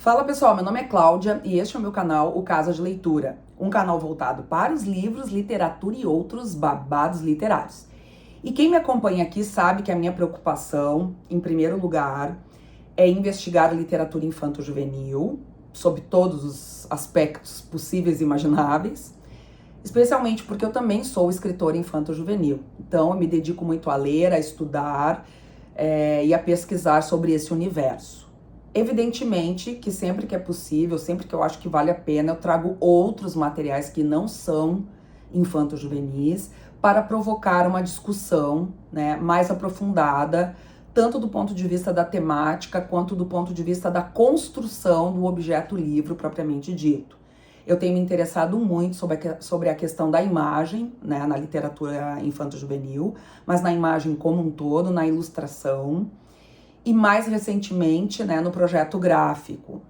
Fala pessoal, meu nome é Cláudia e este é o meu canal, o Casa de Leitura, um canal voltado para os livros, literatura e outros babados literários. E quem me acompanha aqui sabe que a minha preocupação, em primeiro lugar, é investigar a literatura infanto-juvenil, sob todos os aspectos possíveis e imagináveis, especialmente porque eu também sou escritora infanto-juvenil. Então eu me dedico muito a ler, a estudar e a pesquisar sobre esse universo. Evidentemente que sempre que é possível, sempre que eu acho que vale a pena, eu trago outros materiais que não são infanto-juvenis para provocar uma discussão, né, mais aprofundada, tanto do ponto de vista da temática, quanto do ponto de vista da construção do objeto livro propriamente dito. Eu tenho me interessado muito sobre a questão da imagem, né, na literatura infanto-juvenil, mas na imagem como um todo, na ilustração, e mais recentemente, né, no projeto gráfico.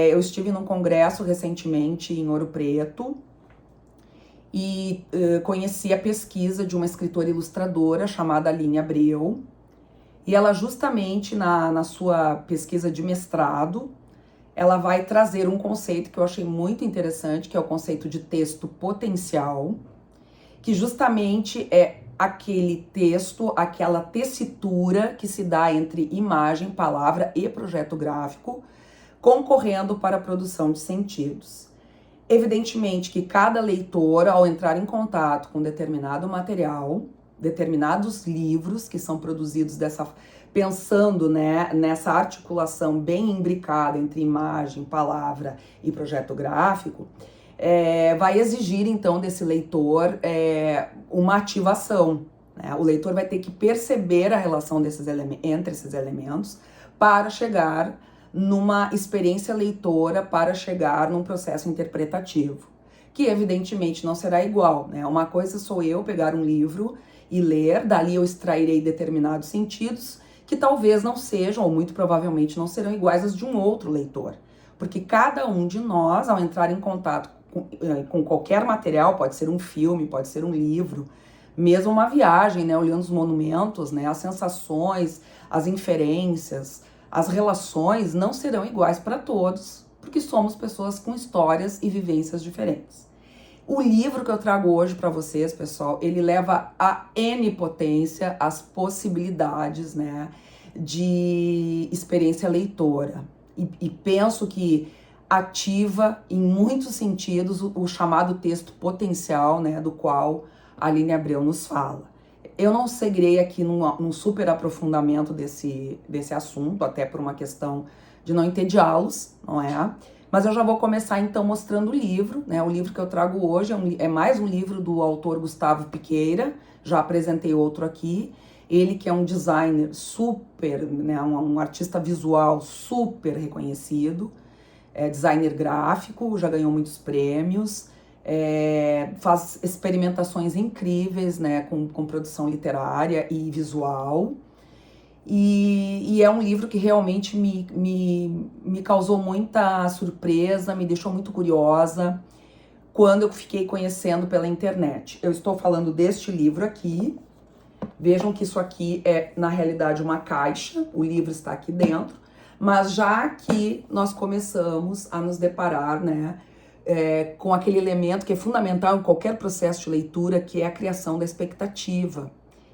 Eu estive num congresso recentemente em Ouro Preto e conheci a pesquisa de uma escritora ilustradora chamada Aline Abreu, e ela justamente na sua pesquisa de mestrado, ela vai trazer um conceito que eu achei muito interessante, que é o conceito de texto potencial, que justamente é aquele texto, aquela tessitura que se dá entre imagem, palavra e projeto gráfico, concorrendo para a produção de sentidos. Evidentemente que cada leitor, ao entrar em contato com determinado material, determinados livros que são produzidos pensando, né, nessa articulação bem imbricada entre imagem, palavra e projeto gráfico, vai exigir então desse leitor uma ativação, né? O leitor vai ter que perceber a relação entre esses elementos para chegar numa experiência leitora, para chegar num processo interpretativo, que evidentemente não será igual, né? Uma coisa sou eu pegar um livro e ler, dali eu extrairei determinados sentidos que talvez não sejam, ou muito provavelmente não serão iguais aos de um outro leitor, porque cada um de nós, ao entrar em contato com qualquer material, pode ser um filme, pode ser um livro, mesmo uma viagem, né, olhando os monumentos, né, as sensações, as inferências, as relações não serão iguais para todos, porque somos pessoas com histórias e vivências diferentes. O livro que eu trago hoje para vocês, pessoal, ele leva a N potência as possibilidades, né, de experiência leitora. E penso que ativa em muitos sentidos o chamado texto potencial, né, do qual a Aline Abreu nos fala. Eu não seguirei aqui num super aprofundamento desse assunto, até por uma questão de não entediá-los, não é? Mas eu já vou começar então mostrando o livro, né? O livro que eu trago hoje é mais um livro do autor Gustavo Piqueira, já apresentei outro aqui. Ele que é um designer super, né, um artista visual super reconhecido, designer gráfico, já ganhou muitos prêmios, faz experimentações incríveis, né, com produção literária e visual. E é um livro que realmente me causou muita surpresa, me deixou muito curiosa quando eu fiquei conhecendo pela internet. Eu estou falando deste livro aqui. Vejam que isso aqui é, na realidade, uma caixa, o livro está aqui dentro, mas já que nós começamos a nos deparar, né, com aquele elemento que é fundamental em qualquer processo de leitura, que é a criação da expectativa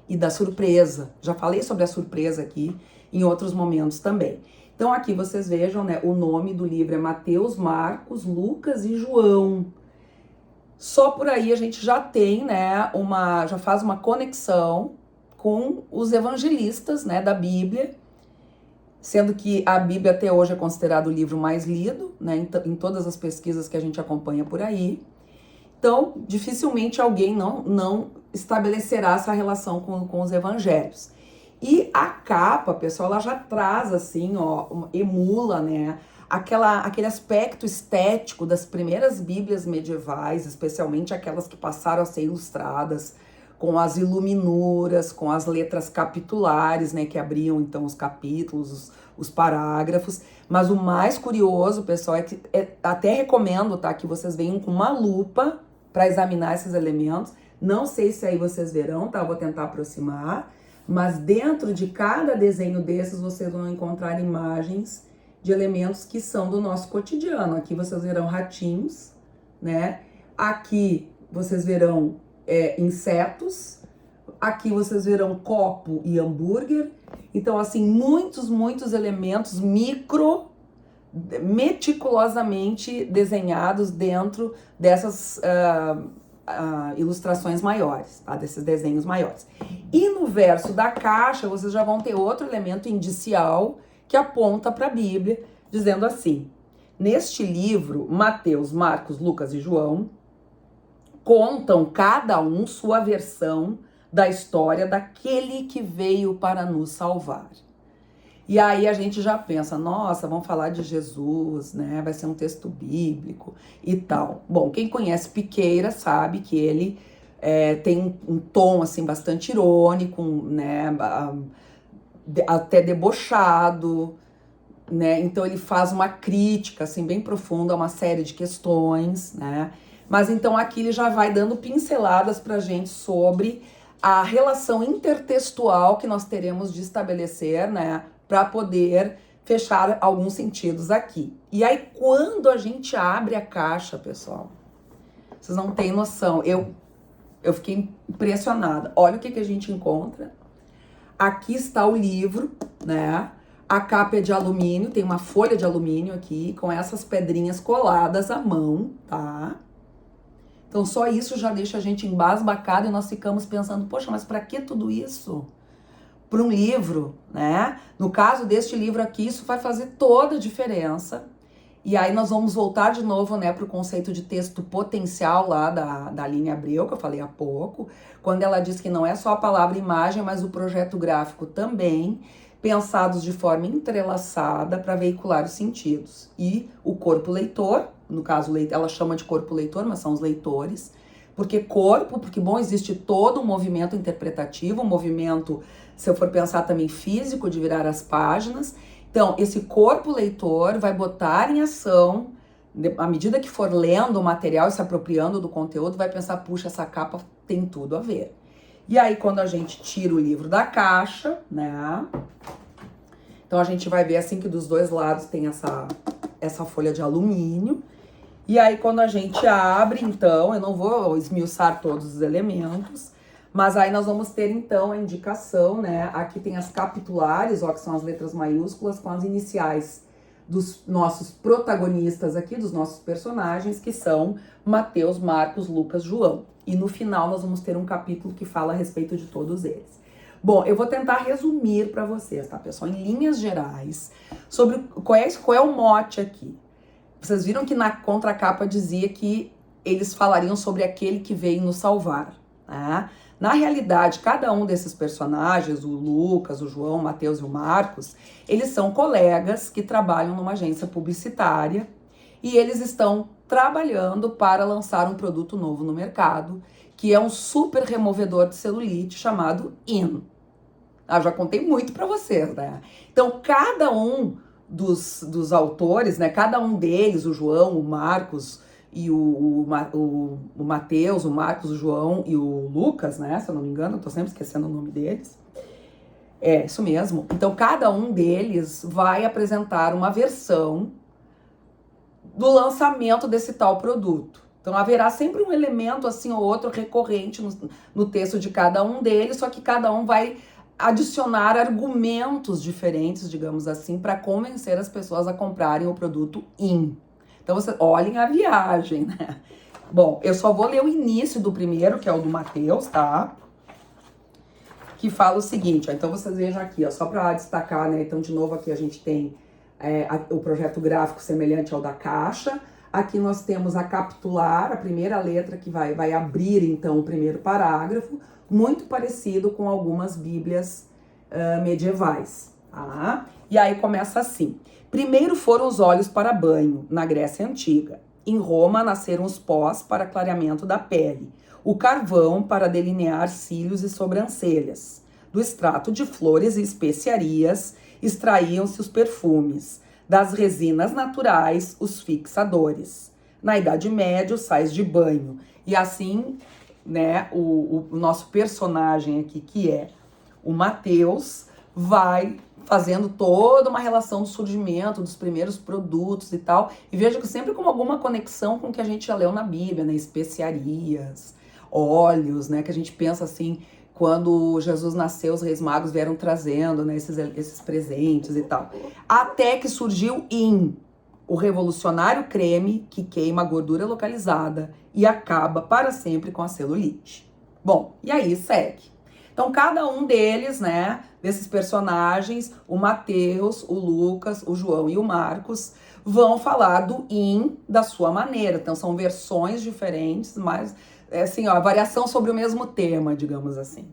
e da surpresa. Já falei sobre a surpresa aqui em outros momentos também. Então aqui vocês vejam, né, o nome do livro é Mateus, Marcos, Lucas e João. Só por aí a gente já tem, né, já faz uma conexão com os evangelistas, né, da Bíblia, sendo que a Bíblia até hoje é considerado o livro mais lido, né, em todas as pesquisas que a gente acompanha por aí. Então, dificilmente alguém não estabelecerá essa relação com os evangelhos. E a capa, pessoal, ela já traz assim, ó, emula, né, aquele aspecto estético das primeiras Bíblias medievais, especialmente aquelas que passaram a ser ilustradas, com as iluminuras, com as letras capitulares, né, que abriam então os capítulos, os parágrafos. Mas o mais curioso, pessoal, é que até recomendo, tá, que vocês venham com uma lupa para examinar esses elementos. Não sei se aí vocês verão, tá? Eu vou tentar aproximar. Mas dentro de cada desenho desses, vocês vão encontrar imagens de elementos que são do nosso cotidiano. Aqui vocês verão ratinhos, né? Aqui vocês verão insetos. Aqui vocês verão copo e hambúrguer. Então, assim, muitos elementos meticulosamente desenhados dentro dessas ilustrações maiores, tá? Desses desenhos maiores. E no verso da caixa, vocês já vão ter outro elemento indicial que aponta para a Bíblia, dizendo assim: neste livro, Mateus, Marcos, Lucas e João contam cada um sua versão da história daquele que veio para nos salvar. E aí a gente já pensa, nossa, vamos falar de Jesus, né? Vai ser um texto bíblico e tal. Bom, quem conhece Piqueira sabe que ele tem um tom assim bastante irônico, né? Até debochado, né? Então ele faz uma crítica assim bem profunda a uma série de questões, né? Mas então aqui ele já vai dando pinceladas pra gente sobre a relação intertextual que nós teremos de estabelecer, né, para poder fechar alguns sentidos aqui. E aí, quando a gente abre a caixa, pessoal, vocês não têm noção, eu fiquei impressionada. Olha o que a gente encontra. Aqui está o livro, né? A capa é de alumínio, tem uma folha de alumínio aqui, com essas pedrinhas coladas à mão, tá? Então só isso já deixa a gente embasbacado e nós ficamos pensando, poxa, mas para que tudo isso? Para um livro, né? No caso deste livro aqui, isso vai fazer toda a diferença. E aí nós vamos voltar de novo, né, para o conceito de texto potencial lá da Aline Abreu, que eu falei há pouco, quando ela diz que não é só a palavra imagem, mas o projeto gráfico também, pensados de forma entrelaçada para veicular os sentidos. E o corpo leitor, no caso ela chama de corpo leitor, mas são os leitores, porque bom, existe todo um movimento interpretativo, um movimento, se eu for pensar também físico, de virar as páginas. Então, esse corpo leitor vai botar em ação, à medida que for lendo o material e se apropriando do conteúdo, vai pensar, puxa, essa capa tem tudo a ver. E aí, quando a gente tira o livro da caixa, né? Então, a gente vai ver assim que dos dois lados tem essa folha de alumínio. E aí, quando a gente abre, então, eu não vou esmiuçar todos os elementos, mas aí nós vamos ter, então, a indicação, né? Aqui tem as capitulares, ó, que são as letras maiúsculas, com as iniciais dos nossos protagonistas aqui, dos nossos personagens, que são Mateus, Marcos, Lucas, João. E no final nós vamos ter um capítulo que fala a respeito de todos eles. Bom, eu vou tentar resumir para vocês, tá, pessoal? Em linhas gerais, sobre qual é o mote aqui. Vocês viram que na contracapa dizia que eles falariam sobre aquele que veio nos salvar, né? Na realidade, cada um desses personagens, o Lucas, o João, o Mateus e o Marcos, eles são colegas que trabalham numa agência publicitária e eles estão trabalhando para lançar um produto novo no mercado, que é um super removedor de celulite chamado In. Eu já contei muito para vocês, né? Então, cada um dos autores, né? Cada um deles, o João, o Marcos e o Mateus, o Marcos, o João e o Lucas, né? Se eu não me engano, eu tô sempre esquecendo o nome deles. É, isso mesmo. Então, cada um deles vai apresentar uma versão do lançamento desse tal produto. Então, haverá sempre um elemento assim ou outro recorrente no texto de cada um deles, só que cada um vai adicionar argumentos diferentes, digamos assim, para convencer as pessoas a comprarem o produto In. Então, vocês olhem a viagem, né? Bom, eu só vou ler o início do primeiro, que é o do Mateus, tá? Que fala o seguinte, ó, então vocês vejam aqui, ó, só para destacar, né? Então, de novo, aqui a gente tem o projeto gráfico semelhante ao da caixa. Aqui nós temos a capitular, a primeira letra que vai abrir, então, o primeiro parágrafo, muito parecido com algumas bíblias medievais, tá? E aí começa assim. Primeiro foram os óleos para banho, na Grécia Antiga. Em Roma nasceram os pós para clareamento da pele, o carvão para delinear cílios e sobrancelhas. Do extrato de flores e especiarias extraíam-se os perfumes, das resinas naturais, os fixadores. Na Idade Média, os sais de banho. E assim, né, o nosso personagem aqui, que é o Mateus, vai fazendo toda uma relação do surgimento dos primeiros produtos e tal, e veja que sempre com alguma conexão com o que a gente já leu na Bíblia, né, especiarias, óleos, né, que a gente pensa assim, quando Jesus nasceu, os reis magos vieram trazendo, né, esses presentes e tal, até que surgiu o revolucionário creme que queima a gordura localizada e acaba para sempre com a celulite. Bom, e aí segue. Então, cada um deles, né, desses personagens, o Mateus, o Lucas, o João e o Marcos, vão falar do da sua maneira. Então, são versões diferentes, mas, assim, ó, variação sobre o mesmo tema, digamos assim.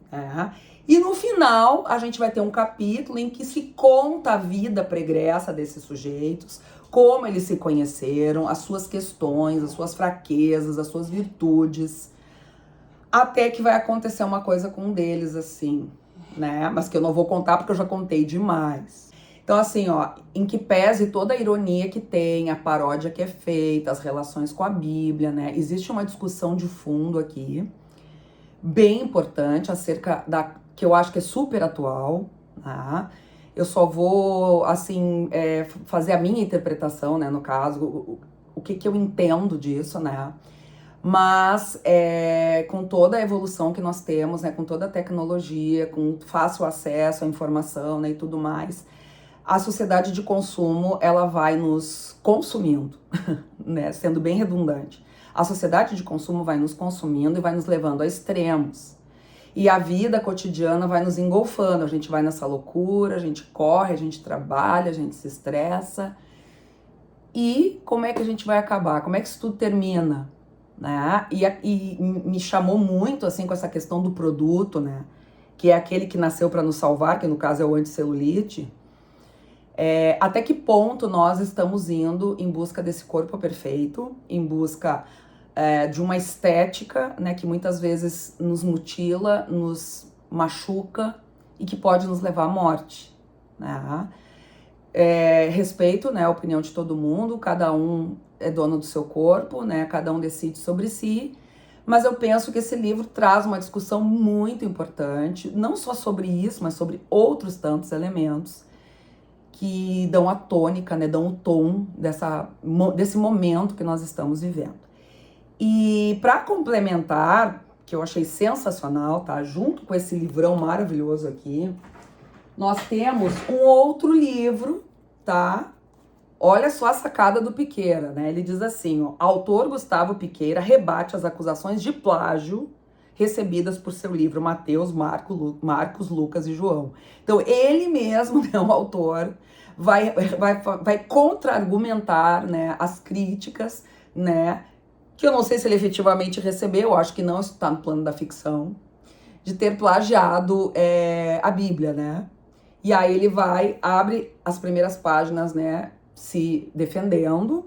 E no final, a gente vai ter um capítulo em que se conta a vida pregressa desses sujeitos, como eles se conheceram, as suas questões, as suas fraquezas, as suas virtudes, até que vai acontecer uma coisa com um deles, assim, né? Mas que eu não vou contar porque eu já contei demais. Então, assim, ó, em que pese toda a ironia que tem, a paródia que é feita, as relações com a Bíblia, né? Existe uma discussão de fundo aqui, bem importante, acerca que eu acho que é super atual, tá? Eu só vou, assim, fazer a minha interpretação, né, no caso, o que eu entendo disso, né? Mas com toda a evolução que nós temos, né, com toda a tecnologia, com fácil acesso à informação, né, e tudo mais, a sociedade de consumo, ela vai nos consumindo, né, sendo bem redundante. A sociedade de consumo vai nos consumindo e vai nos levando a extremos. E a vida cotidiana vai nos engolfando, a gente vai nessa loucura, a gente corre, a gente trabalha, a gente se estressa. E como é que a gente vai acabar? Como é que isso tudo termina? Né? E me chamou muito, assim, com essa questão do produto, né? Que é aquele que nasceu para nos salvar, que no caso é o anticelulite. Até que ponto nós estamos indo em busca desse corpo perfeito, em busca de uma estética, né, que muitas vezes nos mutila, nos machuca e que pode nos levar à morte, né? Respeito, né, a opinião de todo mundo, cada um é dono do seu corpo, né, cada um decide sobre si, mas eu penso que esse livro traz uma discussão muito importante, não só sobre isso, mas sobre outros tantos elementos que dão a tônica, né, dão o tom desse momento que nós estamos vivendo. E para complementar, que eu achei sensacional, tá, junto com esse livrão maravilhoso aqui, nós temos um outro livro, tá? Olha só a sacada do Piqueira, né? Ele diz assim, ó, autor Gustavo Piqueira rebate as acusações de plágio recebidas por seu livro Mateus, Marcos, Lucas e João. Então, ele mesmo, né, o autor, vai contra-argumentar, né, as críticas, né, que eu não sei se ele efetivamente recebeu, eu acho que não, isso está no plano da ficção, de ter plagiado a Bíblia, né? E aí ele abre as primeiras páginas, né, se defendendo.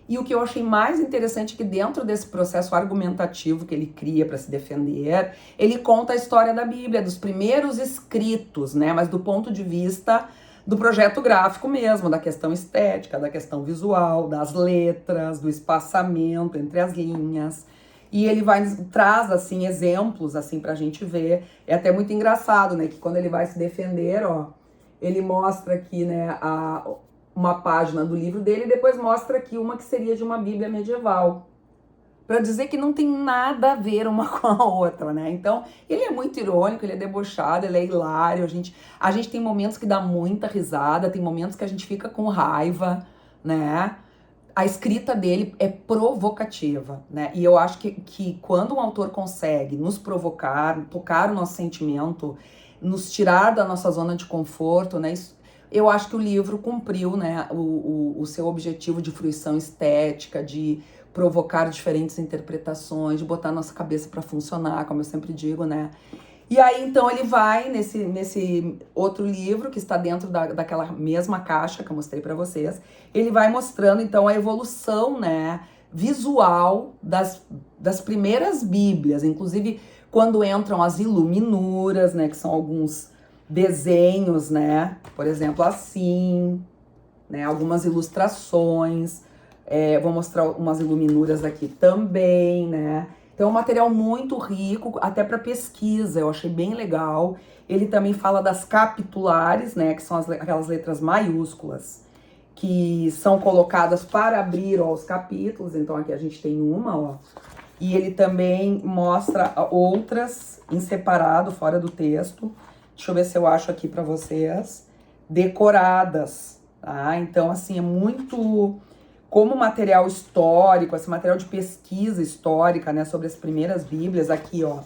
E o que eu achei mais interessante é que dentro desse processo argumentativo que ele cria para se defender, ele conta a história da Bíblia, dos primeiros escritos, né, mas do ponto de vista do projeto gráfico mesmo, da questão estética, da questão visual, das letras, do espaçamento entre as linhas. E ele traz, assim, exemplos, assim, pra gente ver. É até muito engraçado, né, que quando ele vai se defender, ó, ele mostra aqui, né, uma página do livro dele e depois mostra aqui uma que seria de uma Bíblia medieval. Para dizer que não tem nada a ver uma com a outra, né? Então, ele é muito irônico, ele é debochado, ele é hilário. A gente tem momentos que dá muita risada, tem momentos que a gente fica com raiva, né? A escrita dele é provocativa, né? E eu acho que quando um autor consegue nos provocar, tocar o nosso sentimento, nos tirar da nossa zona de conforto, né? Eu acho que o livro cumpriu, né, o seu objetivo de fruição estética, de provocar diferentes interpretações, de botar a nossa cabeça para funcionar, como eu sempre digo, né? E aí, então, ele vai nesse outro livro, que está dentro daquela mesma caixa que eu mostrei para vocês, ele vai mostrando, então, a evolução, né, visual das primeiras Bíblias, inclusive quando entram as iluminuras, né, que são alguns desenhos, né, por exemplo, assim, né, algumas ilustrações, vou mostrar umas iluminuras aqui também, né, Então é um material muito rico, até para pesquisa, eu achei bem legal. Ele também fala das capitulares, né, que são aquelas letras maiúsculas, que são colocadas para abrir, ó, os capítulos. Então aqui a gente tem uma, ó. E ele também mostra outras em separado, fora do texto. Deixa eu ver se eu acho aqui para vocês. Decoradas, tá? Então, assim, é muito... Como material histórico, esse material de pesquisa histórica, né, sobre as primeiras Bíblias, aqui, ó.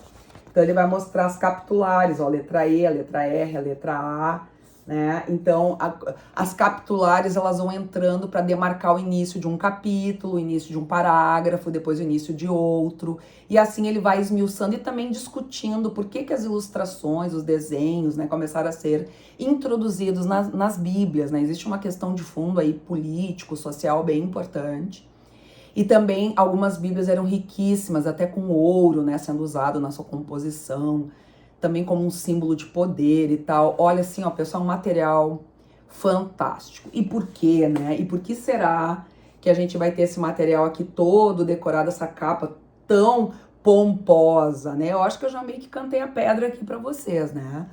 Então, ele vai mostrar as capitulares, ó, a letra E, a letra R, a letra A, né? Então, as capitulares, elas vão entrando para demarcar o início de um capítulo, o início de um parágrafo, depois o início de outro. E assim ele vai esmiuçando e também discutindo por que as ilustrações, os desenhos, né, começaram a ser introduzidos nas Bíblias, né? Existe uma questão de fundo aí político, social bem importante. E também algumas Bíblias eram riquíssimas, até com ouro, né, sendo usado na sua composição, também como um símbolo de poder e tal. Olha assim, ó, pessoal, um material fantástico. E por quê, né? E por que será que a gente vai ter esse material aqui todo decorado, essa capa tão pomposa, né? Eu acho que eu já meio que cantei a pedra aqui pra vocês, né?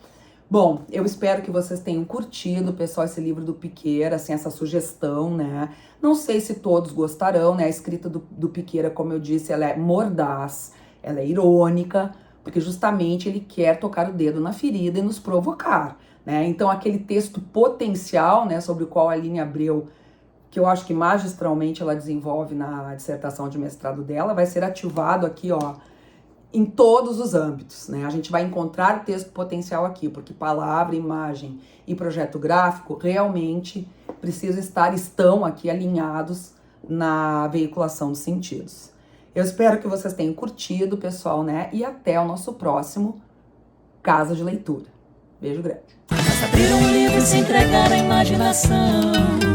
Bom, eu espero que vocês tenham curtido, pessoal, esse livro do Piqueira, assim, essa sugestão, né? Não sei se todos gostarão, né? A escrita do Piqueira, como eu disse, ela é mordaz, ela é irônica, porque justamente ele quer tocar o dedo na ferida e nos provocar, né? Então, aquele texto potencial, né, sobre o qual a Aline Abreu, que eu acho que magistralmente ela desenvolve na dissertação de mestrado dela, vai ser ativado aqui, ó, em todos os âmbitos, né? A gente vai encontrar texto potencial aqui, porque palavra, imagem e projeto gráfico realmente estão aqui alinhados na veiculação dos sentidos. Eu espero que vocês tenham curtido, pessoal, né? E até o nosso próximo Casa de Leitura. Beijo grande. Basta abrir um livro e se entregar à imaginação.